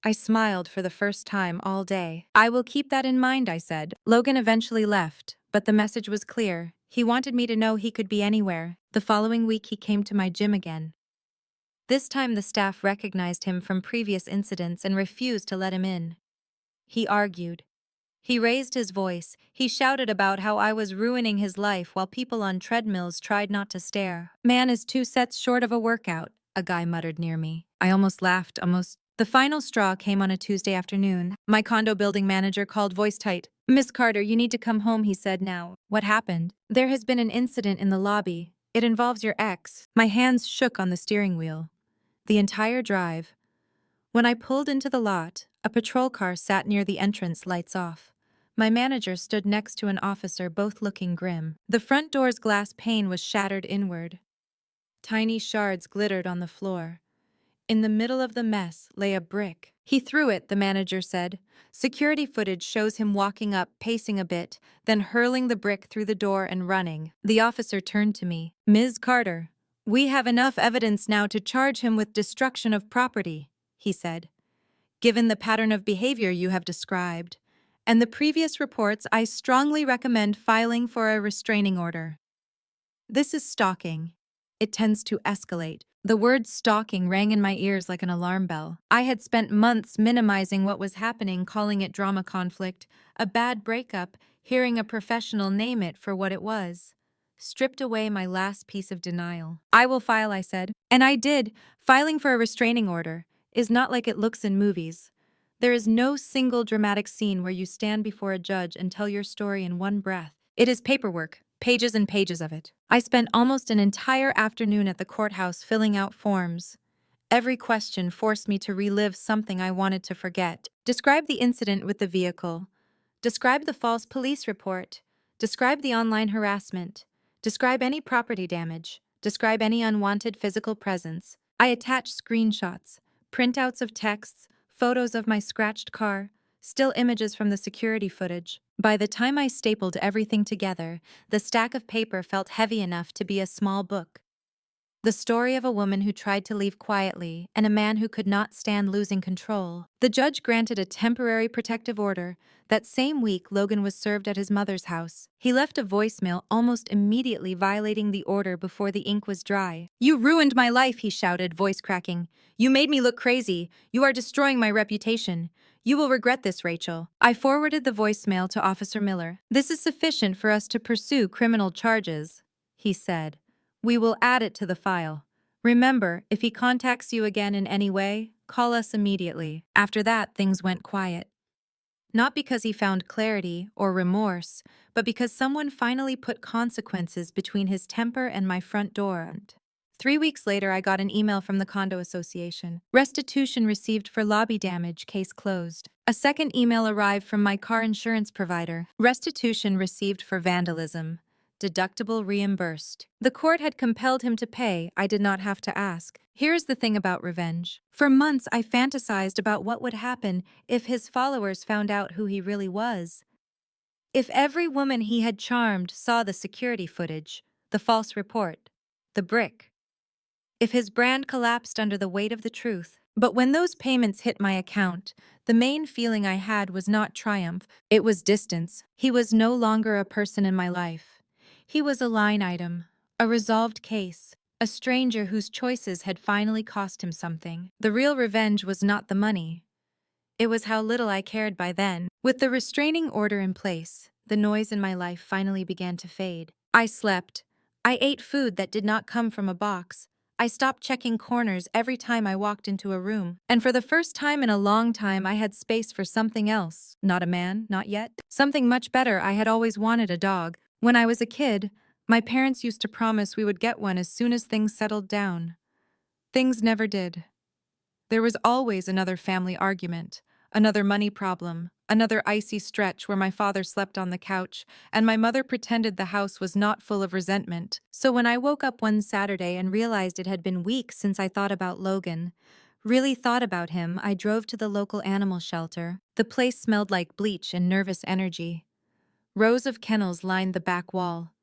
I smiled for the first time all day. I will keep that in mind, I said. Logan eventually left, but the message was clear. He wanted me to know he could be anywhere. The following week he came to my gym again. This time the staff recognized him from previous incidents and refused to let him in. He argued. He raised his voice. He shouted about how I was ruining his life while people on treadmills tried not to stare. Man is 2 sets short of a workout, a guy muttered near me. I almost laughed, almost. The final straw came on a Tuesday afternoon. My condo building manager called voice tight. Miss Carter, you need to come home, he said now. What happened? There has been an incident in the lobby. It involves your ex. My hands shook on the steering wheel. The entire drive. When I pulled into the lot, a patrol car sat near the entrance, lights off. My manager stood next to an officer, both looking grim. The front door's glass pane was shattered inward. Tiny shards glittered on the floor. In the middle of the mess lay a brick. He threw it, the manager said. Security footage shows him walking up, pacing a bit, then hurling the brick through the door and running. The officer turned to me. Ms. Carter, we have enough evidence now to charge him with destruction of property, he said. Given the pattern of behavior you have described, and the previous reports, I strongly recommend filing for a restraining order. This is stalking. It tends to escalate. The word stalking rang in my ears like an alarm bell. I had spent months minimizing what was happening, calling it drama conflict, a bad breakup, hearing a professional name it for what it was. Stripped away my last piece of denial. I will file, I said. And I did. Filing for a restraining order is not like it looks in movies. There is no single dramatic scene where you stand before a judge and tell your story in one breath. It is paperwork, pages and pages of it. I spent almost an entire afternoon at the courthouse filling out forms. Every question forced me to relive something I wanted to forget. Describe the incident with the vehicle. Describe the false police report. Describe the online harassment. Describe any property damage. Describe any unwanted physical presence. I attached screenshots, printouts of texts, photos of my scratched car, still images from the security footage. By the time I stapled everything together, the stack of paper felt heavy enough to be a small book. The story of a woman who tried to leave quietly and a man who could not stand losing control. The judge granted a temporary protective order. That same week, Logan was served at his mother's house. He left a voicemail almost immediately, violating the order before the ink was dry. You ruined my life, he shouted, voice cracking. You made me look crazy. You are destroying my reputation. You will regret this, Rachel. I forwarded the voicemail to Officer Miller. This is sufficient for us to pursue criminal charges, he said. We will add it to the file. Remember, if he contacts you again in any way, call us immediately. After that, things went quiet. Not because he found clarity or remorse, but because someone finally put consequences between his temper and my front door. 3 weeks later, I got an email from the condo association. Restitution received for lobby damage, case closed. A second email arrived from my car insurance provider. Restitution received for vandalism. Deductible reimbursed. The court had compelled him to pay. I did not have to ask. Here's the thing about revenge. For months, I fantasized about what would happen if his followers found out who he really was. If every woman he had charmed saw the security footage, the false report, the brick. If his brand collapsed under the weight of the truth. But when those payments hit my account, the main feeling I had was not triumph, it was distance. He was no longer a person in my life. He was a line item, a resolved case, a stranger whose choices had finally cost him something. The real revenge was not the money. It was how little I cared by then. With the restraining order in place, the noise in my life finally began to fade. I slept. I ate food that did not come from a box. I stopped checking corners every time I walked into a room. And for the first time in a long time, I had space for something else. Not a man, not yet. Something much better. I had always wanted a dog. When I was a kid, my parents used to promise we would get one as soon as things settled down. Things never did. There was always another family argument, another money problem, another icy stretch where my father slept on the couch, and my mother pretended the house was not full of resentment. So when I woke up one Saturday and realized it had been weeks since I thought about Logan, really thought about him, I drove to the local animal shelter. The place smelled like bleach and nervous energy. Rows of kennels lined the back wall.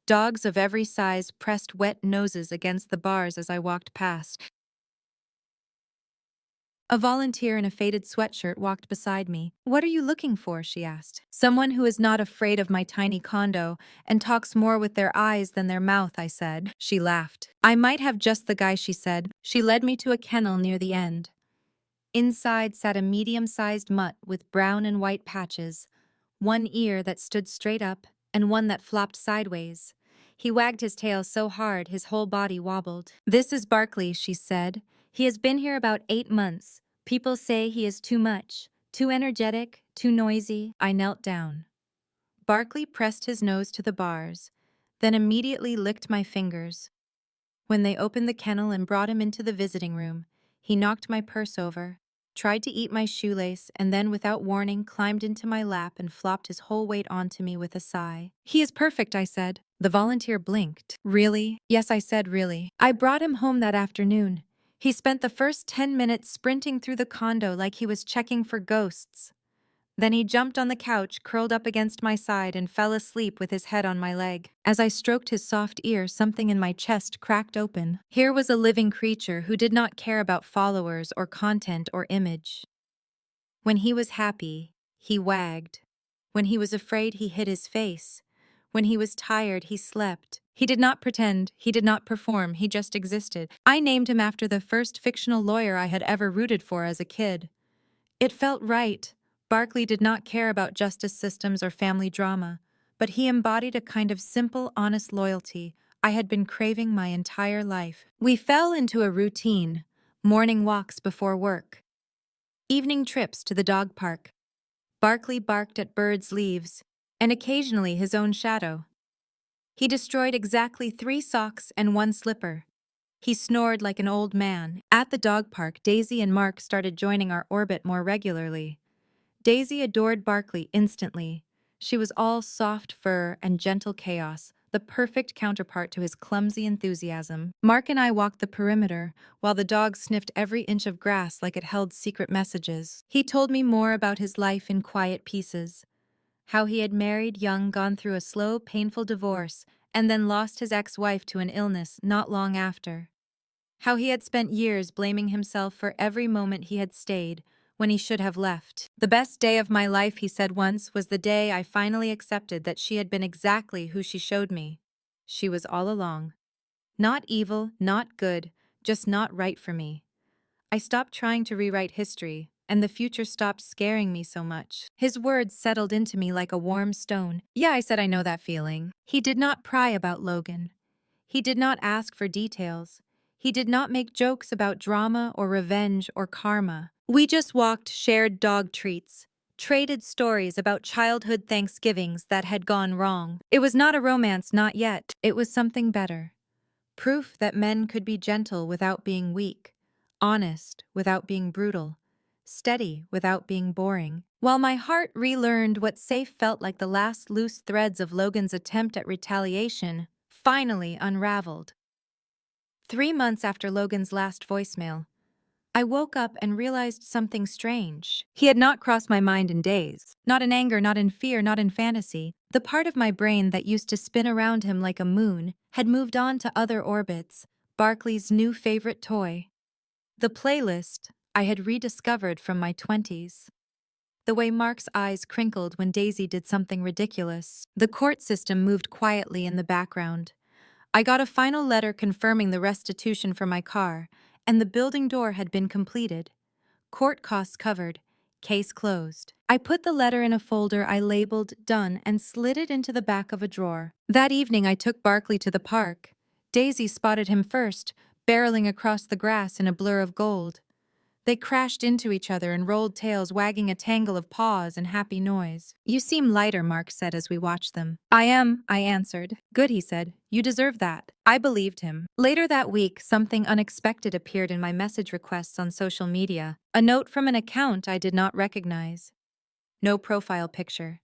Dogs of every size pressed wet noses against the bars as I walked past. A volunteer in a faded sweatshirt walked beside me. "What are you looking for?" she asked. "Someone who is not afraid of my tiny condo and talks more with their eyes than their mouth," I said. She laughed. "I might have just the guy," she said. She led me to a kennel near the end. Inside sat a medium-sized mutt with brown and white patches, one ear that stood straight up and one that flopped sideways. He wagged his tail so hard his whole body wobbled. "This is Barkley," she said. "He has been here about 8 months. People say he is too much, too energetic, too noisy." I knelt down. Barkley pressed his nose to the bars, then immediately licked my fingers. When they opened the kennel and brought him into the visiting room, he knocked my purse over, tried to eat my shoelace, and then, without warning, climbed into my lap and flopped his whole weight onto me with a sigh. "He is perfect," I said. The volunteer blinked. "Really?" "Yes," I said, "really. I brought him home that afternoon. He spent the first 10 minutes sprinting through the condo like he was checking for ghosts. Then he jumped on the couch, curled up against my side, and fell asleep with his head on my leg. As I stroked his soft ear, something in my chest cracked open. Here was a living creature who did not care about followers or content or image. When he was happy, he wagged. When he was afraid, he hid his face. When he was tired, he slept. He did not pretend, he did not perform, he just existed. I named him after the first fictional lawyer I had ever rooted for as a kid. It felt right. Barkley did not care about justice systems or family drama, but he embodied a kind of simple, honest loyalty I had been craving my entire life. We fell into a routine: morning walks before work, evening trips to the dog park. Barkley barked at birds' leaves, and occasionally his own shadow. He destroyed exactly 3 socks and 1 slipper. He snored like an old man. At the dog park, Daisy and Mark started joining our orbit more regularly. Daisy adored Barkley instantly. She was all soft fur and gentle chaos, the perfect counterpart to his clumsy enthusiasm. Mark and I walked the perimeter, while the dog sniffed every inch of grass like it held secret messages. He told me more about his life in quiet pieces. How he had married young, gone through a slow, painful divorce, and then lost his ex-wife to an illness not long after. How he had spent years blaming himself for every moment he had stayed, when he should have left. "The best day of my life," he said once, "was the day I finally accepted that she had been exactly who she showed me. She was all along. Not evil, not good, just not right for me. I stopped trying to rewrite history, and the future stopped scaring me so much." His words settled into me like a warm stone. "Yeah," I said, "I know that feeling." He did not pry about Logan. He did not ask for details. He did not make jokes about drama or revenge or karma. We just walked, shared dog treats, traded stories about childhood Thanksgivings that had gone wrong. It was not a romance, not yet. It was something better. Proof that men could be gentle without being weak, honest without being brutal, steady without being boring. While my heart relearned what safe felt like, the last loose threads of Logan's attempt at retaliation finally unraveled. 3 months after Logan's last voicemail, I woke up and realized something strange. He had not crossed my mind in days. Not in anger, not in fear, not in fantasy. The part of my brain that used to spin around him like a moon had moved on to other orbits, Barkley's new favorite toy. The playlist I had rediscovered from my 20s. The way Mark's eyes crinkled when Daisy did something ridiculous. The court system moved quietly in the background. I got a final letter confirming the restitution for my car, and the building door had been completed. Court costs covered. Case closed. I put the letter in a folder I labeled "Done" and slid it into the back of a drawer. That evening I took Barkley to the park. Daisy spotted him first, barreling across the grass in a blur of gold. They crashed into each other and rolled tails, wagging a tangle of paws and happy noise. "You seem lighter," Mark said as we watched them. "I am," I answered. "Good," he said. "You deserve that." I believed him. Later that week, something unexpected appeared in my message requests on social media. A note from an account I did not recognize. No profile picture.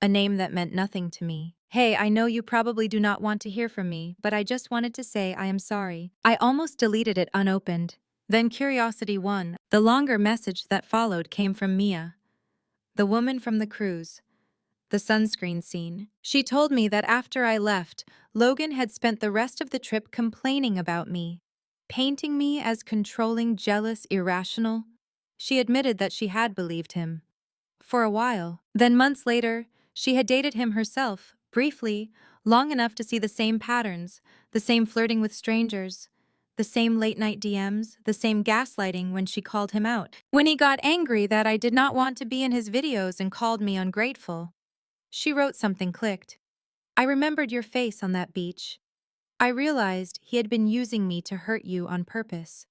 A name that meant nothing to me. "Hey, I know you probably do not want to hear from me, but I just wanted to say I am sorry." I almost deleted it unopened. Then curiosity won. The longer message that followed came from Mia, the woman from the cruise, the sunscreen scene. She told me that after I left, Logan had spent the rest of the trip complaining about me, painting me as controlling, jealous, irrational. She admitted that she had believed him. For a while. Then months later, she had dated him herself, briefly, long enough to see the same patterns, the same flirting with strangers, the same late-night DMs, the same gaslighting when she called him out. When he got angry that I did not want to be in his videos and called me ungrateful, she wrote something clicked. I remembered your face on that beach. I realized he had been using me to hurt you on purpose.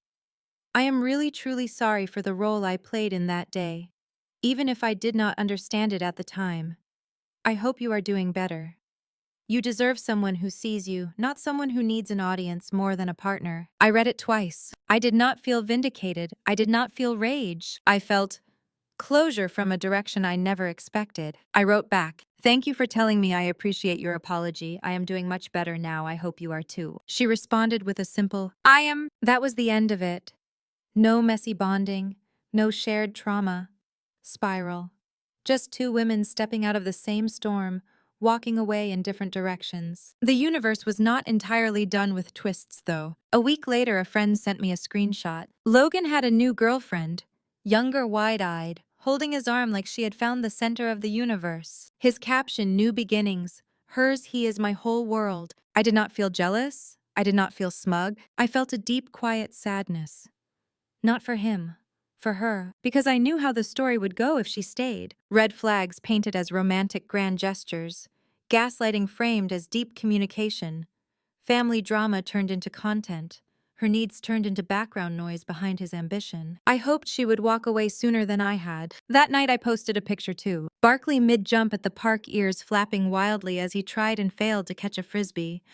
I am really truly sorry for the role I played in that day, even if I did not understand it at the time. I hope you are doing better. You deserve someone who sees you, not someone who needs an audience more than a partner. I read it twice. I did not feel vindicated. I did not feel rage. I felt closure from a direction I never expected. I wrote back, "Thank you for telling me. I appreciate your apology. I am doing much better now. I hope you are too." She responded with a simple, "I am." That was the end of it. No messy bonding, no shared trauma. Spiral. Just two women stepping out of the same storm, walking away in different directions. The universe was not entirely done with twists, though. A week later, a friend sent me a screenshot. Logan had a new girlfriend, younger, wide-eyed, holding his arm like she had found the center of the universe. His caption, "New beginnings. Hers, he is my whole world." I did not feel jealous. I did not feel smug. I felt a deep, quiet sadness. Not for him. For her, because I knew how the story would go if she stayed. Red flags painted as romantic grand gestures, gaslighting framed as deep communication, family drama turned into content, her needs turned into background noise behind his ambition. I hoped she would walk away sooner than I had. That night I posted a picture too. Barkley mid-jump at the park, ears flapping wildly as he tried and failed to catch a frisbee.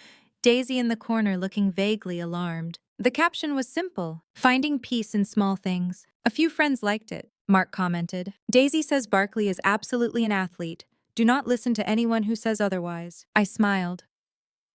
Daisy in the corner looking vaguely alarmed. The caption was simple, "Finding peace in small things." A few friends liked it. Mark commented, "Daisy says Barkley is absolutely an athlete. Do not listen to anyone who says otherwise." I smiled,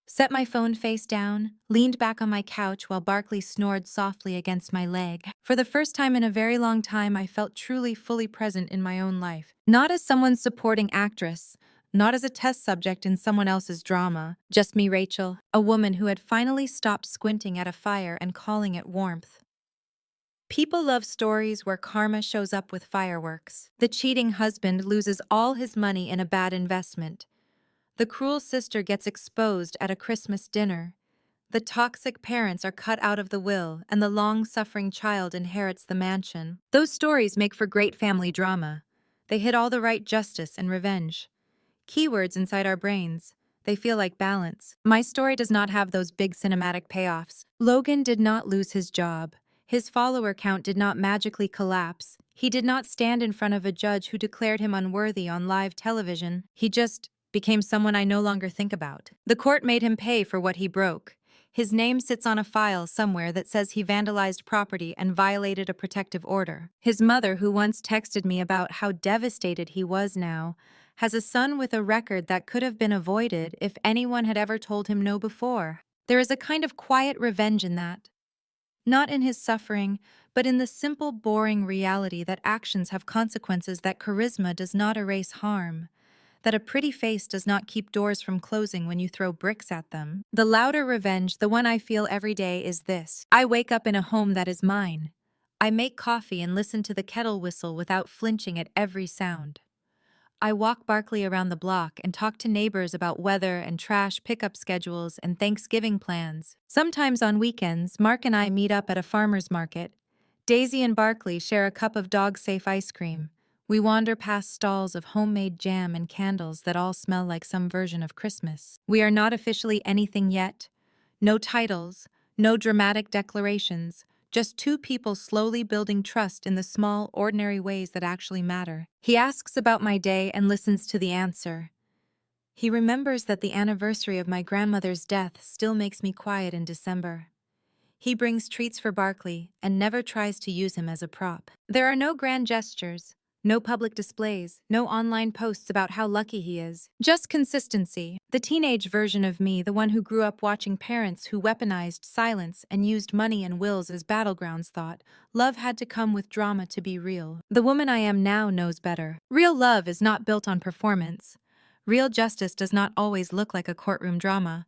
set my phone face down, leaned back on my couch while Barkley snored softly against my leg. For the first time in a very long time, I felt truly fully present in my own life. Not as someone's supporting actress, not as a test subject in someone else's drama. Just me, Rachel, a woman who had finally stopped squinting at a fire and calling it warmth. People love stories where karma shows up with fireworks. The cheating husband loses all his money in a bad investment. The cruel sister gets exposed at a Christmas dinner. The toxic parents are cut out of the will, and the long-suffering child inherits the mansion. Those stories make for great family drama. They hit all the right justice and revenge. Keywords inside our brains. They feel like balance. My story does not have those big cinematic payoffs. Logan did not lose his job. His follower count did not magically collapse. He did not stand in front of a judge who declared him unworthy on live television. He just became someone I no longer think about. The court made him pay for what he broke. His name sits on a file somewhere that says he vandalized property and violated a protective order. His mother, who once texted me about how devastated he was now, has a son with a record that could have been avoided if anyone had ever told him no before. There is a kind of quiet revenge in that. Not in his suffering, but in the simple, boring reality that actions have consequences, that charisma does not erase harm, that a pretty face does not keep doors from closing when you throw bricks at them. The louder revenge, the one I feel every day, is this. I wake up in a home that is mine. I make coffee and listen to the kettle whistle without flinching at every sound. I walk Barkley around the block and talk to neighbors about weather and trash pickup schedules and Thanksgiving plans. Sometimes on weekends, Mark and I meet up at a farmer's market. Daisy and Barkley share a cup of dog-safe ice cream. We wander past stalls of homemade jam and candles that all smell like some version of Christmas. We are not officially anything yet. No titles, no dramatic declarations. Just two people slowly building trust in the small, ordinary ways that actually matter. He asks about my day and listens to the answer. He remembers that the anniversary of my grandmother's death still makes me quiet in December. He brings treats for Barkley and never tries to use him as a prop. There are no grand gestures, no public displays, no online posts about how lucky he is. Just consistency. The teenage version of me, the one who grew up watching parents who weaponized silence and used money and wills as battlegrounds, thought love had to come with drama to be real. The woman I am now knows better. Real love is not built on performance. Real justice does not always look like a courtroom drama.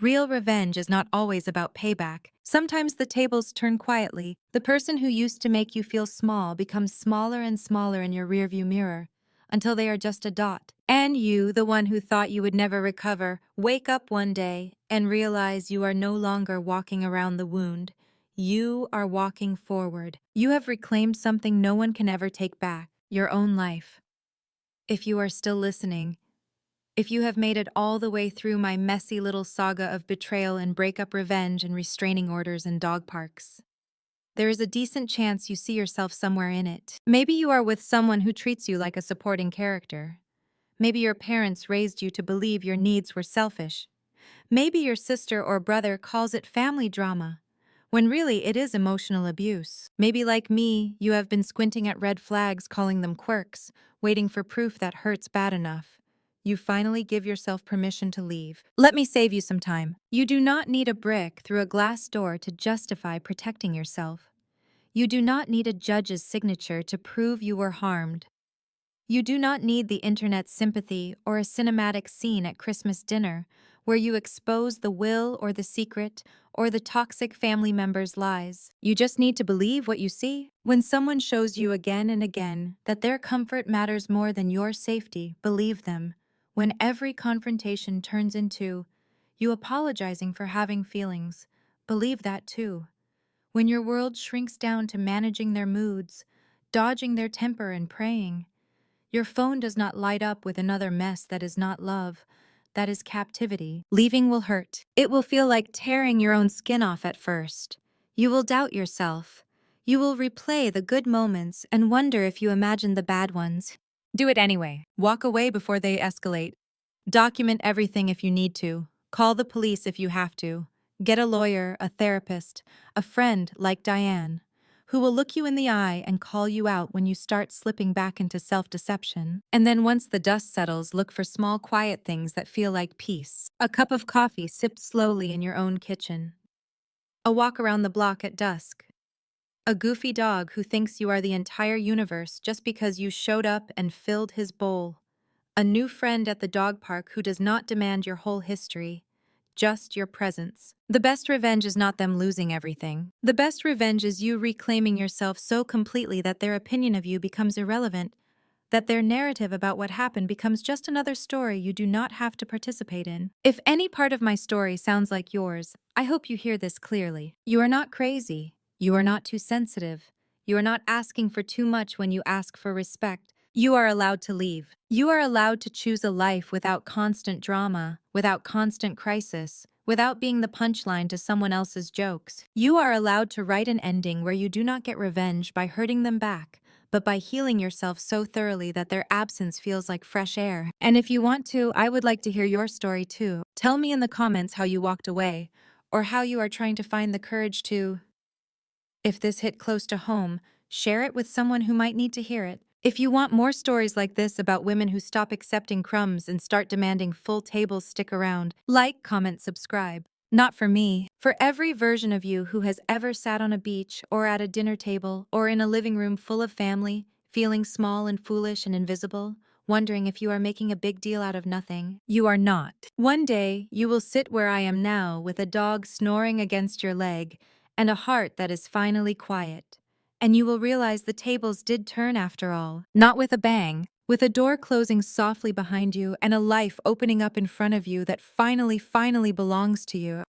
Real revenge is not always about payback. Sometimes the tables turn quietly. The person who used to make you feel small becomes smaller and smaller in your rearview mirror until they are just a dot. And you, the one who thought you would never recover, wake up one day and realize you are no longer walking around the wound. You are walking forward. You have reclaimed something no one can ever take back, your own life. If you are still listening, if you have made it all the way through my messy little saga of betrayal and breakup revenge and restraining orders and dog parks, there is a decent chance you see yourself somewhere in it. Maybe you are with someone who treats you like a supporting character. Maybe your parents raised you to believe your needs were selfish. Maybe your sister or brother calls it family drama, when really it is emotional abuse. Maybe like me, you have been squinting at red flags, calling them quirks, waiting for proof that hurts bad enough. You finally give yourself permission to leave. Let me save you some time. You do not need a brick through a glass door to justify protecting yourself. You do not need a judge's signature to prove you were harmed. You do not need the internet's sympathy or a cinematic scene at Christmas dinner where you expose the will or the secret or the toxic family member's lies. You just need to believe what you see. When someone shows you again and again that their comfort matters more than your safety, believe them. When every confrontation turns into you apologizing for having feelings, believe that too. When your world shrinks down to managing their moods, dodging their temper and praying, your phone does not light up with another mess that is not love, that is captivity. Leaving will hurt. It will feel like tearing your own skin off at first. You will doubt yourself. You will replay the good moments and wonder if you imagined the bad ones. Do it anyway. Walk away before they escalate. Document everything if you need to. Call the police if you have to. Get a lawyer, a therapist, a friend like Diane, who will look you in the eye and call you out when you start slipping back into self-deception. And then once the dust settles, look for small, quiet things that feel like peace. A cup of coffee sipped slowly in your own kitchen. A walk around the block at dusk. A goofy dog who thinks you are the entire universe just because you showed up and filled his bowl. A new friend at the dog park who does not demand your whole history, just your presence. The best revenge is not them losing everything. The best revenge is you reclaiming yourself so completely that their opinion of you becomes irrelevant, that their narrative about what happened becomes just another story you do not have to participate in. If any part of my story sounds like yours, I hope you hear this clearly. You are not crazy. You are not too sensitive. You are not asking for too much when you ask for respect. You are allowed to leave. You are allowed to choose a life without constant drama, without constant crisis, without being the punchline to someone else's jokes. You are allowed to write an ending where you do not get revenge by hurting them back, but by healing yourself so thoroughly that their absence feels like fresh air. And if you want to, I would like to hear your story too. Tell me in the comments how you walked away, or how you are trying to find the courage to. If this hit close to home, share it with someone who might need to hear it. If you want more stories like this about women who stop accepting crumbs and start demanding full tables, stick around. Like, comment, subscribe. Not for me. For every version of you who has ever sat on a beach or at a dinner table or in a living room full of family, feeling small and foolish and invisible, wondering if you are making a big deal out of nothing, you are not. One day, you will sit where I am now with a dog snoring against your leg and a heart that is finally quiet. And you will realize the tables did turn after all. Not with a bang, with a door closing softly behind you and a life opening up in front of you that finally belongs to you.